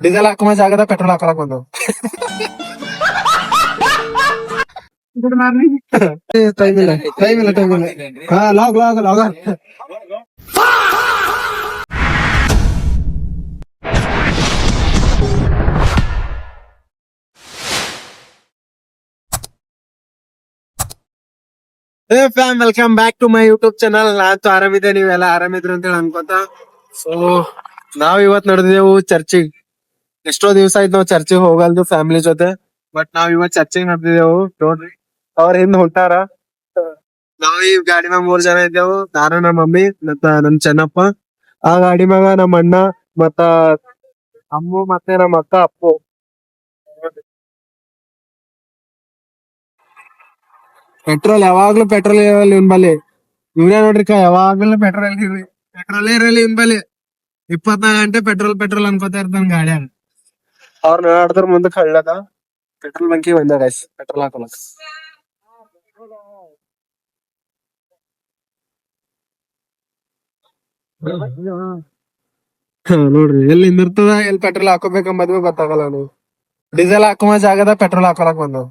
Diesel ಹಾಕೋ ಜಾಗದ petrol ಹಾಕೊಳಕ್ ಬಂದು. Good morning. ಟೈಮ್ ಇಲ್ಲ. ಹಾ log. Fam, welcome back to my YouTube channel. ನಾನ್ ಆರಾಮಿದ್ದೆ, ನೀವೆಲ್ಲ ಆರಾಮಿದ್ರು ಅಂತ ಹೇಳಿ ಅನ್ಕೋತ. ಸೊ ನಾವ್ ಇವತ್ ನಡೆದಿದ್ದೆವು ಚರ್ಚಿಗ್. ಎಷ್ಟೋ ದಿವಸ ಆಯ್ತು ನಾವ್ ಚರ್ಚಿಗೆ ಹೋಗಲ್ದು ಫ್ಯಾಮಿಲಿ ಜೊತೆ. ಬಟ್ ನಾವ್ ಇವತ್ ಚರ್ಚಿಗೆ ನಡೆದಿದ್ದೆವು. ನೋಡ್ರಿ, ಅವ್ರ ಹಿಂದ್ ಹೊಂಟಾರ. ನಾವ್ ಈ ಗಾಡಿ ಮ್ಯಾಗ 3 ಜನ ಇದ್ದೆವು. ನಾನು, ನಮ್ಮ ಮಮ್ಮಿ ಮತ್ತ ನಮ್ ಚೆನ್ನಪ್ಪ. ಆ ಗಾಡಿ ಮ್ಯಾಗ ನಮ್ಮ ಅಣ್ಣ ಮತ್ತ ಅಮ್ಮು ಮತ್ತೆ ನಮ್ಮ ಅಕ್ಕ ಅಪ್ಪು. ಪೆಟ್ರೋಲ್ ಯಾವಾಗ್ಲೂ ಪೆಟ್ರೋಲ್ ಇರಲ್ಲ ಇವನ್ ಬಲ್ಲಿ. ಇವನೇ ನೋಡ್ರಿ ಯಾವಾಗ್ಲೂ ಪೆಟ್ರೋಲೇ ಇರಲ್ಲ ಇವನ್ ಬಲ್ಲಿ. 24 ಗಂಟೆ ಪೆಟ್ರೋಲ್ ಅನ್ಕೋತಾ ಇರ್ತಾನ ಗಾಡ್ಯಾಗ. ಅವ್ರ ನಾಡ್ದ್ರ ಮುಂದಕ್ಕೆ ಹಳ್ಳದ ಪೆಟ್ರೋಲ್ ಬಂಕಿ ಬಂದ ಗೈಸ್, ಪೆಟ್ರೋಲ್ ಹಾಕೊಳಕ್. ನೋಡ್ರಿ ಎಲ್ಲಿ ನಿಂದಿರ್ತದ, ಎಲ್ಲಿ ಪೆಟ್ರೋಲ್ ಹಾಕೋಬೇಕಂಬದ್ವಿ ಗೊತ್ತಾಗಲ್ಲ. ನೀವು ಡೀಸೆಲ್ ಹಾಕೋ ಜಾಗದ ಪೆಟ್ರೋಲ್ ಹಾಕೊಳಕ್ ಬಂದವ್.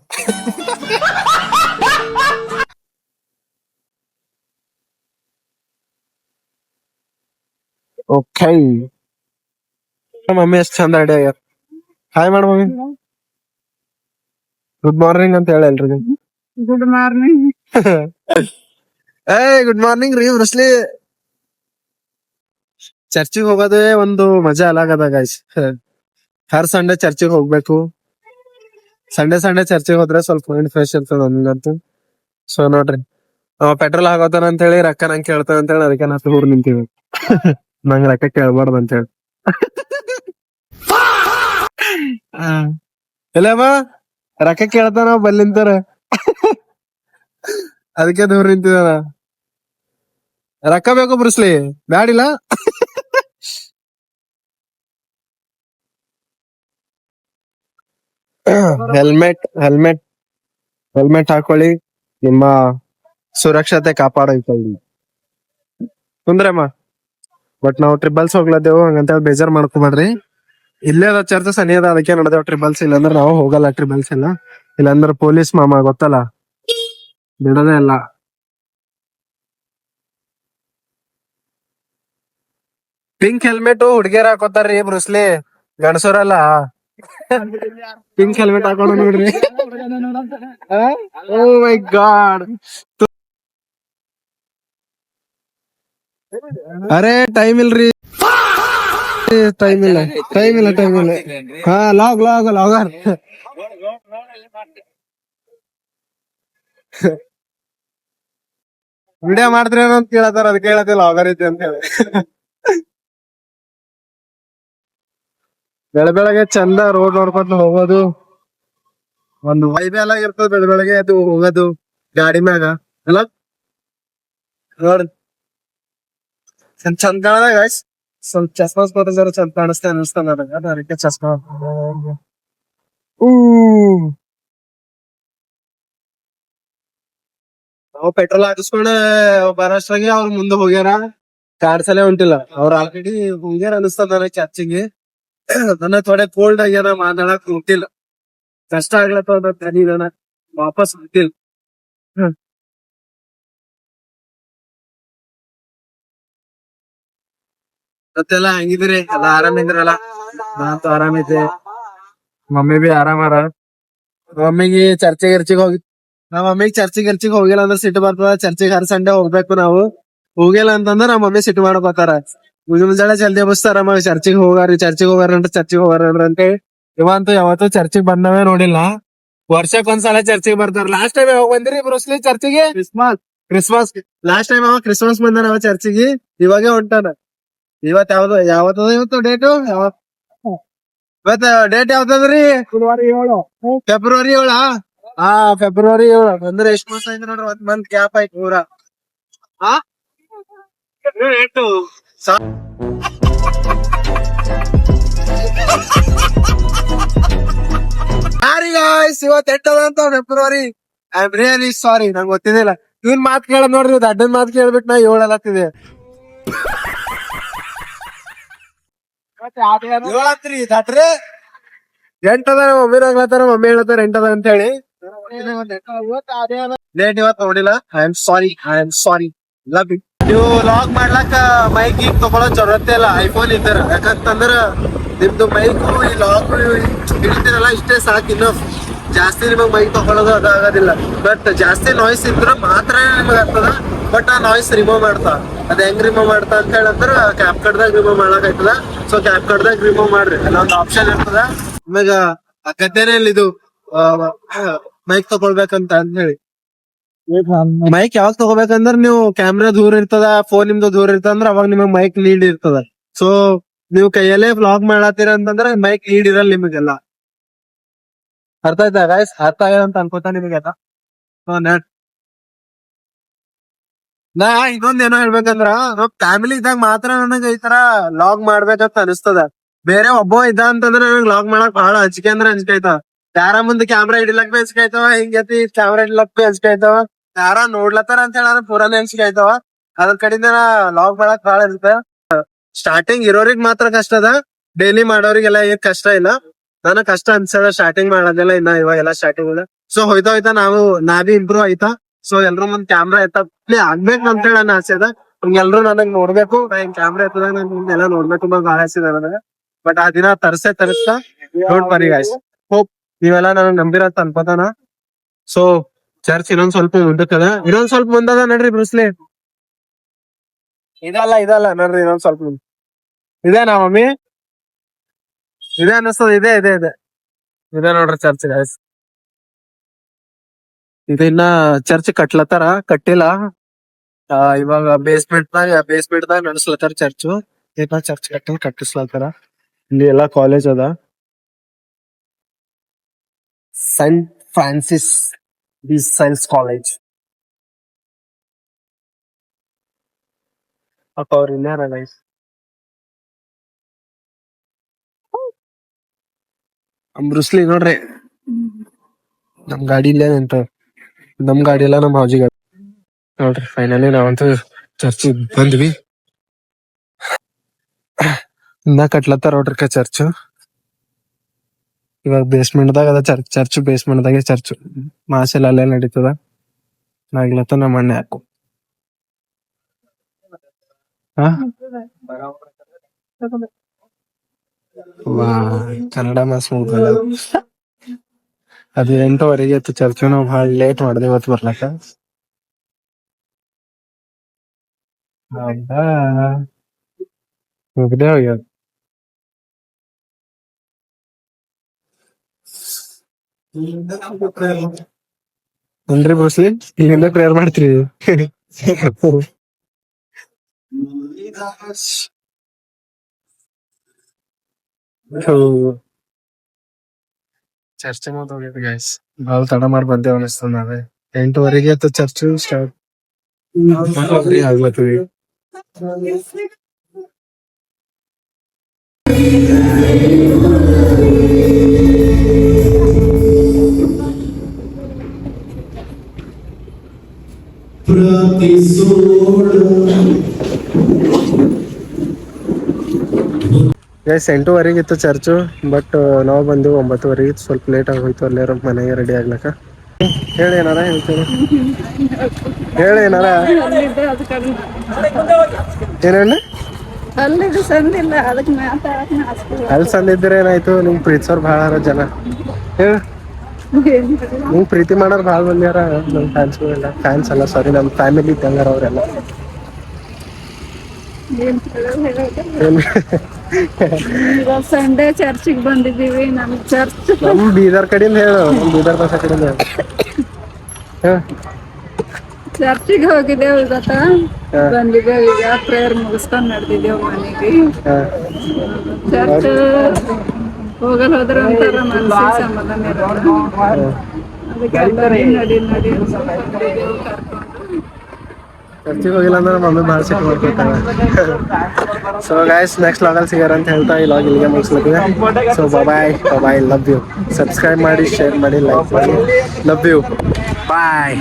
ಓಕೆ, ಮಮ್ಮಿ ಎಷ್ಟ್ ಚಂದ ಐಡಿಯಾ ಆಗ್ಯಾರ. ಹಾಯ್ ಮಾಡ ಮಮ್ಮಿ. ಗುಡ್ ಮಾರ್ನಿಂಗ್ ಅಂತ ಹೇಳಲ್ರಿ. Good morning. ಗುಡ್ ಮಾರ್ನಿಂಗ್ ರೀ ಬ್ರಸ್ಲಿ. ಚರ್ಚಿಗೆ ಹೋಗೋದೇ ಒಂದು ಮಜಾ ಅಲಾಗದ ಗೈಸ್. ಹರ್ ಸಂಡೆ ಚರ್ಚಿಗೆ ಹೋಗ್ಬೇಕು. ಸಂಡೆ ಚರ್ಚಿಗೆ ಹೋದ್ರೆ ಸ್ವಲ್ಪ ಮೈಂಡ್ ಫ್ರೆಶ್ ಇರ್ತದ ನನ್ಗಂತೂ. ಸೊ ನೋಡ್ರಿ, ಪೆಟ್ರೋಲ್ ಹಾಕೋತಾನ ಅಂತ ಹೇಳಿ ರೊಕ್ಕ ನಂಗೆ ಕೇಳ್ತಾನ ಅಂತ ಹೇಳಿ ಅದಕ್ಕೆ ನಾವು ಊರ್ ನಿಂತೀವಿ. ನಂಗ್ ರೊಕ್ಕ ಕೇಳ್ಬಾರ್ದು ಅಂತ ಹೇಳಿ. ಇಲ್ಲಮ್ಮ ರೊಕ್ಕ ಕೇಳ್ತಾನ ಬಲ್ಲಿಂತಾರ. ಅದಕ್ಕೆ ದೂರ ನಿಂತಿದಾನ. ರೊಕ್ಕ ಬೇಕು ಬ್ರಸ್ಲಿ, ಬ್ಯಾಡಿಲ್ಲ. ಹೆಲ್ಮೆಟ್ ಹಾಕೊಳ್ಳಿ, ನಿಮ್ಮ ಸುರಕ್ಷತೆ ಕಾಪಾಡಿಕೊಳ್ಳಿ. ಕುಂದ್ರಮ್ಮ. ಬಟ್ ನಾವು ಟ್ರಿಬಲ್ಸ್ ಹೋಗ್ಲದೇವು, ಹಂಗಂತ ಬೇಜಾರ್ ಮಾಡ್ಕೊಬೇಡ್ರಿ. ಇಲ್ಲೇ ಅದ ಚರ್ಚ್ ಸನಿ ಅದ, ಅದಕ್ಕೆ ನಡೆದೇವ್ ಟ್ರಿಬಲ್ಸ್. ಇಲ್ಲಾಂದ್ರೆ ನಾವು ಹೋಗಲ್ಲ ಟ್ರಿಬಲ್ಸ್ ಎಲ್ಲ. ಇಲ್ಲಾಂದ್ರೆ ಪೊಲೀಸ್ ಮಾಮ ಗೊತ್ತಲ್ಲ, ಬಿಡೋದೇ ಇಲ್ಲ. ಪಿಂಕ್ ಹೆಲ್ಮೆಟ್ ಹುಡ್ಗಿಯರ್ ಹಾಕೋತಾರ್ರಿ ಬ್ರುಸ್ಲಿ, ಗಣಸೂರಲ್ಲ. ಪಿಂಕ್ ಹೆಲ್ಮೆಟ್ ಹಾಕೊಂಡು ನೋಡ್ರಿ. Oh my God. ಅರೆ ಟೈಮ್ ಇಲ್ರಿ, ಟೈಮ್ ಇಲ್ಲ. ಹಾ ಲಾಗ್. ವಿಡಿಯೋ ಮಾಡಿದ್ರೆ ಅಂತ ಕೇಳತ್ತಾರ, ಅದಕ್ಕೆ ಹೇಳತ್ತಿಲ್ಲ ಲಾಗರ್ ಐತಿ ಅಂತ ಹೇಳಿ. ಬೆಳಗ್ಗೆ ಚಂದ ರೋಡ್ ನೋಡ್ಕೊಂತ ಹೋಗೋದು ಒಂದು ವೈಬ್ ಎಲ್ಲ ಇರ್ತದ. ಬೆಳಗ್ಗೆ ಅದು ಹೋಗೋದು ಗಾಡಿ ಮ್ಯಾಗ ಅಲ್ಲ, ನೋಡ್ರಿ ಚಂದ ಕಾಣದ ಗೈಸ್. ಸ್ವಲ್ಪ ಚಸ್ಮಾ ಜರ ಚಂದ ಅನಿಸ್ತಾ ನನಗ, ಅದಕ್ಕೆ ಚಸ್ಮಾ. ನಾವು ಪೆಟ್ರೋಲ್ ಹಾಕಿಸ್ಕೊಂಡೆ ಬರೋಷ್ಟಾಗಿ ಅವ್ರ ಮುಂದೆ ಹೋಗ್ಯಾರ. ಕಾಡ್ಸಲೇ ಹೊಂಟಿಲ್ಲ, ಅವ್ರ ಆಲ್ರೆಡಿ ಹೋಗ್ಯಾರ ಅನಿಸ್ತದ ನನಗೆ ಚರ್ಚಿಗೆ. ನನ್ನ ಥೋಡೆ ಕೋಲ್ಡ್ ಆಗ್ಯಾರ, ಮಾತಾಡಕ್ ಹೊಂಟಿಲ್ಲ. ಕಷ್ಟ ಆಗ್ಲತ್ತ ತನಿ ಜನ ವಾಪಸ್ ಹೊಂಟಿಲ್ಲ. ಮತ್ತೆಲ್ಲ ಹೆಂಗಿದ್ರಿ, ಎಲ್ಲ ಆರಾಮಿದ್ರಲ್ಲ? ನಾನಂತೂ ಆರಾಮಿದ್ದೆ, ಮಮ್ಮಿ ಬಿ ಆರಾಮಾರ. ಮಮ್ಮಿಗೆ ಚರ್ಚಿಗೆ ಹೋಗಿ, ನಮ್ಮ ಮಮ್ಮಿಗೆ ಚರ್ಚಿಗೆ ಹೋಗಿಲ್ಲ ಅಂದ್ರೆ ಸಿಟ್ಟು ಬರ್ತದ. ಚರ್ಚಿಗೆ ಹರ್ ಸಂಡೆ ಹೋಗ್ಬೇಕು ನಾವು. ಹೋಗಿಲ್ಲ ಅಂತಂದ್ರ ನಮ್ಮ ಮಮ್ಮಿ ಸಿಟ್ಟು ಮಾಡ್ಕೋತಾರ. ಮುಂಜಾನೆ ಜಲ್ದಿ ಬಸ್ತಾರ, ಚರ್ಚಿಗೆ ಹೋಗಾರ ಅಂತ. ಇವಂತೂ ಯಾವತ್ತೂ ಚರ್ಚಿಗೆ ಬಂದವೇ ನೋಡಿಲ್ಲ. ವರ್ಷಕ್ಕೊಂದ್ಸಲ ಚರ್ಚಿಗೆ ಬರ್ತಾರ. ಲಾಸ್ಟ್ ಟೈಮ್ ಯಾವಾಗ ಬಂದಿರಿ ಬ್ರೋಸ್ಲಿ ಚರ್ಚಿಗೆ? ಕ್ರಿಸ್ಮಸ್. ಲಾಸ್ಟ್ ಟೈಮ್ ಕ್ರಿಸ್ಮಸ್ ಬಂದಾನ ಅವ ಚರ್ಚಿಗೆ. ಇವಾಗೆ ಹೊಂಟಾನ. ಇವತ್ತು ಡೇಟು ಡೇಟ್ ಯಾವ್ದದ್ರಿ? ಫೆಬ್ರವರಿ 7. ಹಾ ಫೆಬ್ರವರಿ 7 ಅಂದ್ರೆ ಎಷ್ಟು ಮಾಸ ಆಯ್ತು ನೋಡ್ರಿ, 1 ಮಂತ್ ಗ್ಯಾಪ್ ಆಯ್ತು ಪೂರ. ಸಾರಿ ಗಾಯ್ಸ್, ಇವತ್ತು ಎಟ್ಟದಂತ February. I am really sorry, ನಂಗೆ ಗೊತ್ತಿದ್ದಿಲ್ಲ. ಇವನ್ ಮಾತ್ ಕೇಳದ್ ನೋಡ್ರಿ, ಅಡ್ಡನ್ ಮಾತ್ ಕೇಳ್ಬಿಟ್ಟು ನಾ 7 ಅಲ್ಲತ್ತಿದೆ. ಹೇಳತ್ರಿ ದಾಟ್ರಿ ಎಂಟದ ಮಮ್ಮಿ ಆಗ್ಲತ್ತಾರ ಮಮ್ಮಿ ಹೇಳತ್ತಾರ ಎಂಟದ ಅಂತ ಹೇಳಿ ಲೇಟ್ ಇವತ್ ನೋಡಿಲ್ಲ I am sorry love you. ನೀವು ಲಾಗ್ ಮಾಡ್ಲಾಕ ಮೈಕ್ ಈಗ ತಗೊಳೋ ಜರೂರತ್ತೆ ಇಲ್ಲ, ಐಫೋನ್ ಇದ್ದಾರ. ಯಾಕಂತಂದ್ರ ನಿಮ್ದು ಮೈಕ್ ಈ ಲಾಗ್ ಹಿಡಿತೀರಲ್ಲ ಇಷ್ಟೇ ಸಾಕು. ಇನ್ನು ಜಾಸ್ತಿ ನಿಮಗ್ ಮೈಕ್ ತಗೊಳೋದು ಅದು ಆಗೋದಿಲ್ಲ. ಬಟ್ ಜಾಸ್ತಿ ನಾಯ್ಸ್ ಇದ್ರ ಮಾತ್ರ ನಿಮಗ್ ಆಗ್ತದ. ಬಟ್ ಆ ನಾಯ್ಸ್ ರಿಮೂವ್ ಮಾಡ್ತಾ, ಅದ್ ಹೆಂಗ್ ರಿಮೂವ್ ಮಾಡ್ತಾ ಅಂತ ಹೇಳಂದ್ರ ಕ್ಯಾಪ್ ಕಟ್ದಾಗ ರಿಮೂವ್ ಮಾಡಕ್ ಆಯ್ತದ. ಸೊ ಕ್ಯಾಪ್ ಕಟ್ದಾಗ ರಿಮೂವ್ ಮಾಡ್ರಿ, ಅಲ್ಲೊಂದು ಆಪ್ಷನ್ ಇರ್ತದ. ಇವಾಗ ಅಗತ್ಯನೇ ಇಲ್ಲ ಇದು ಮೈಕ್ ತಗೊಳ್ಬೇಕಂತ ಅಂತ ಹೇಳಿ. ಮೈಕ್ ಯಾವಾಗ ತಗೋಬೇಕಂದ್ರ ನೀವು ಕ್ಯಾಮ್ರಾ ದೂರ ಇರ್ತದ, ಫೋನ್ ನಿಮ್ದು ದೂರ ಇರ್ತದ ಅಂದ್ರ ಅವಾಗ ನಿಮಗ್ ಮೈಕ್ ಲೀಡ್ ಇರ್ತದ. ಸೊ ನೀವು ಕೈಯಲ್ಲೇ ವ್ಲಾಗ್ ಮಾಡತ್ತೀರ ಅಂತಂದ್ರ ಮೈಕ್ ಲೀಡ್ ಇರಲ್ಲ ನಿಮಗೆಲ್ಲ. ಅರ್ಥ ಆಯ್ತಾ ಗೈಸ್? ಅರ್ಥ ಆಗ ಅಂತ ಅನ್ಕೋತಾ ನಿಮಗೆಲ್ಲ. ನಾ ಇನ್ನೊಂದ್ ಏನೋ ಹೇಳ್ಬೇಕಂದ್ರ ನಾವ್ ಫ್ಯಾಮಿಲಿ ಇದ್ದಾಗ ಮಾತ್ರ ನನಗ ಈ ತರ ಲಾಗ್ ಮಾಡ್ಬೇಕಂತ ಅನಿಸ್ತದ. ಬೇರೆ ಒಬ್ಬ ಇದ್ದ ಅಂತಂದ್ರ ನನಗ್ ಲಾಗ್ ಮಾಡಕ್ ಬಹಳ ಅಂಜಿಕೆ ಅಂದ್ರ ಅಂಜಿಕೆ ಆಯ್ತಾವ. ಯಾರ ಮುಂದೆ ಕ್ಯಾಮ್ರಾ ಹಿಡಿಲಕ್ ಬಿ ಅಂಜಿಕೆ ಆಯ್ತಾವ, ಹಿಂಗತಿ ಕ್ಯಾಮ್ರಾ ಹಿಡಿಲಕ್ ಬಿ ಅಂಜಿಕೆ ಆಯ್ತಾವ. ಯಾರ ನೋಡ್ಲತ್ತಾರ ಅಂತ ಹೇಳ ಪೂರಾನೇ ಅಂಜಿಕೆ ಆಯ್ತಾವ. ಅದ್ರ ಕಡೆಯಿಂದ ಲಾಗ್ ಮಾಡಕ್ ಬಹಳ ಇರುತ್ತೆ. ಸ್ಟಾರ್ಟಿಂಗ್ ಇರೋರಿಗ್ ಮಾತ್ರ ಕಷ್ಟ ಅದ, ಡೈಲಿ ಮಾಡೋರಿಗೆಲ್ಲ ಏನ್ ಕಷ್ಟ ಇಲ್ಲ. ನನಗ್ ಕಷ್ಟ ಅನ್ಸದ ಸ್ಟಾರ್ಟಿಂಗ್ ಮಾಡೋದೆಲ್ಲ, ಇನ್ನ ಇವಾಗೆಲ್ಲ ಸ್ಟಾರ್ಟಿಂಗ್ ಇಲ್ಲ. ಸೊ ಹೋಯ್ತಾ ಹೋಯ್ತಾ ನಾ ಬಿ ಇಂಪ್ರೂವ್ ಆಯ್ತಾ. ಸೊ ಎಲ್ರು ಮುಂದ್ ಕ್ಯಾಮ್ರಾ ಎತ್ತಪ್ಲೆ ಆಗ್ಬೇಕು ಅಂತ ಹೇಳಿ ನನ್ನ ಆಸೆ ಅದ. ಎಲ್ರು ನನಗ್ ನೋಡ್ಬೇಕು, ನಾ ಹಿಂಗ್ ಕ್ಯಾಮ್ರಾ ಎತ್ತದಾಗ ಎಲ್ಲ ನೋಡ್ಬೇಕು ಬಹಳ ಆಸೆ ಇದೆ ನನಗ. ಬಟ್ ಆ ದಿನ ತರಿಸ್ತಾ ಡೋಂಟ್ ವರಿ ಗೈಸ್. ಹೋಪ್ ನೀವೆಲ್ಲ ನನಗ್ ನಂಬಿರತ್ ಅನ್ಕೋತಾನ. ಸೊ ಚರ್ಚ್ ಇನ್ನೊಂದ್ ಸ್ವಲ್ಪ ಮುಂದಕ್ಕದ, ಇನ್ನೊಂದ್ ಸ್ವಲ್ಪ ಮುಂದದ ನೋಡ್ರಿ ಬ್ರೂಸ್ಲಿ. ಇದಲ್ಲ ನೋಡ್ರಿ, ಇನ್ನೊಂದ್ ಸ್ವಲ್ಪ ಮುಂದೆ ಇದೇನಾ ಮಮ್ಮಿ? ಇದೆ ಅನ್ನಿಸ್ತದ. ಇದೆ ನೋಡ್ರಿ ಚರ್ಚ್ ಗೈಸ್. ಇನ್ನ ಚರ್ಚ್ ಕಟ್ಟಿಲ್ಲ. ಇವಾಗ ಬೇಸ್ಮೆಂಟ್ ದಾಗ ನಡೆಸ್ಲತ್ತಾರ ಚರ್ಚ್. ಚರ್ಚ್ ಕಟ್ಟಿಸ್ಲತ್ತಾರ. ಇಲ್ಲಿ ಎಲ್ಲಾ ಕಾಲೇಜ್ ಅದ, Saint Francis the science college. ಅವ್ರ ಇನ್ಯಾರ ಗೈಸ್? ಬ್ರೂಸ್ಲಿ ನೋಡ್ರಿ, ನಮ್ ಗಾಡಿ ಇಲ್ಲೇ ನಿಂತ. ನಮ್ ಗಾಡಿ ಎಲ್ಲ ನಮ್ ಹೌಜಿ ಗಾಡಿ ನೋಡ್ರಿ. ಫೈನಲಿ ನಾವಂತೂ ಚರ್ಚ್ ಬಂದ್ವಿ. ಇನ್ನ ಕಟ್ಲತ್ತಾರ ನೋಡ್ರಿ ಚರ್ಚ್. ಇವಾಗ ಬೇಸ್ಮೆಂಟ್ ದಾಗ ಅದ ಚರ್ಚ್ ಬೇಸ್ಮೆಂಟ್ ದಾಗೆ ಚರ್ಚ್. ಮಾಸೆಲ್ಲ ಅಲ್ಲೇ ನಡೀತದ. ಆಗ್ಲತ್ತ ನಮ್ಮ ಅಣ್ಣ ಯಾಕು ಕನ್ನಡ ಮಾಸ್ ಮುಗ್ದಲ್ಲ. ಅದು 8:00 ಇತ್ತು ಚರ್ಚ್. ನಾವು ಭಾಳ ಲೇಟ್ ಮಾಡಿದೆ ಇವತ್ತು ಬರ್ಲಕ್ಕ. ಹೌದಾ, ಮುಗ್ದೇ ಹೋಗ್ಯದ. ಅಂದ್ರೆ ಬೋಸ್ಲಿ ಇಲ್ಲಿಂದ ಪ್ರೇಯರ್ ಮಾಡ್ತೀರಿ. ಚರ್ಚ್ ಹೋಗ್ಯದ ಗೈಸ್. ಭಾಳ ತಡ ಮಾಡಿ ಬಂದೇವ್ ಅನಿಸ್ತದ. ನಾವೇ 8:00 ಇತ್ತು ಚರ್ಚ್ ಸ್ಟಾರ್ಟ್ ಆಗ್ಲತ್ತೀವಿ. ಗೈಸ್ 8:00 ಇತ್ತು ಚರ್ಚು. ಬಟ್ ನಾವು ಬಂದು 9:00. ಸ್ವಲ್ಪ ಲೇಟ್ ಆಗಿ ಹೋಯ್ತು. ಅಲ್ಲೇರ ಮನೆಗೆ ರೆಡಿ ಆಗ್ಲಕ್ಕ. ಹೇಳಿ ಏನಾರ ಹೇಳ್ತೀನಿ. ಹೇಳಿ ಏನಾರ. ಏನೇಳಿ ಅಲ್ಲಿ ಸಂದಿದ್ರೆ ಏನಾಯ್ತು? ನಿಮ್ ಪ್ರೀತಿಸೋರ್ ಭಾಳ ಜನ. ಹೇಳ, ನಿಮ್ ಪ್ರೀತಿ ಮಾಡೋರ್ ಭಾಳ ಬಂದ್ಯಾರ. ನಮ್ ಫ್ಯಾನ್ಸ್ ಅಲ್ಲ, ಸಾರಿ, ನಮ್ ಫ್ಯಾಮಿಲಿ ಇದ್ದಂಗಾರ ಅವ್ರೆಲ್ಲ. ಸಂಡೇ ಚರ್ಚಿಗೆ ಬಂದಿದ್ದೀವಿ. ನಮ್ ಚರ್ಚ್ ನಮ್ ಬೀದರ್ ಕಡೆಯಿಂದ ಹೇಳು, ನಮ್ ಬೀದರ್ ಭಾಷೆ ಕಡೆಯಿಂದ ಹೇಳು. ಚರ್ಚಿಗೆ ಹೋಗಿದ್ದೇವು ಇವತ್ತ. ಬಂದಿದ್ದೇವೆ ಈಗ ಪ್ರೇಯರ್ ಮುಗಿಸ್ಕೊಂಡ್ ನಡೆದಿದ್ದೇವು ಮನೆಗೆ. ಚರ್ಚ್ ಹೋಗಲ್ ಹೋದ್ರೆ ಒಂಥರ ಮನಸ್ಸಿಗೆ ಸಮಾಧಾನ ಇರೋದು. ಅದಕ್ಕೆ ನಡಿ ಚರ್ಚಿಗೆ ಹೋಗಿಲ್ಲ ಅಂದ್ರೆ ಮಮ್ಮಿ ಭಾಳ ಸಿಟ್ಟು ಮಾಡ್ಕೊತಾಳೆ. ಸೊ ಗೈಸ್, ನೆಕ್ಸ್ಟ್ ಲಾಗಲ್ಲಿ ಸಿಗಾರ ಅಂತ ಹೇಳ್ತಾ ಈ ಲಾಗ್ ಇಲ್ಲಿಗೆ ಮುಗಿಸ್ಲಿಕ್ಕೆ. So bye, love you. Subscribe ಮಾಡಿ, ಶೇರ್ ಮಾಡಿ, ಲೈಕ್ ಮಾಡಿ. Love you, bye.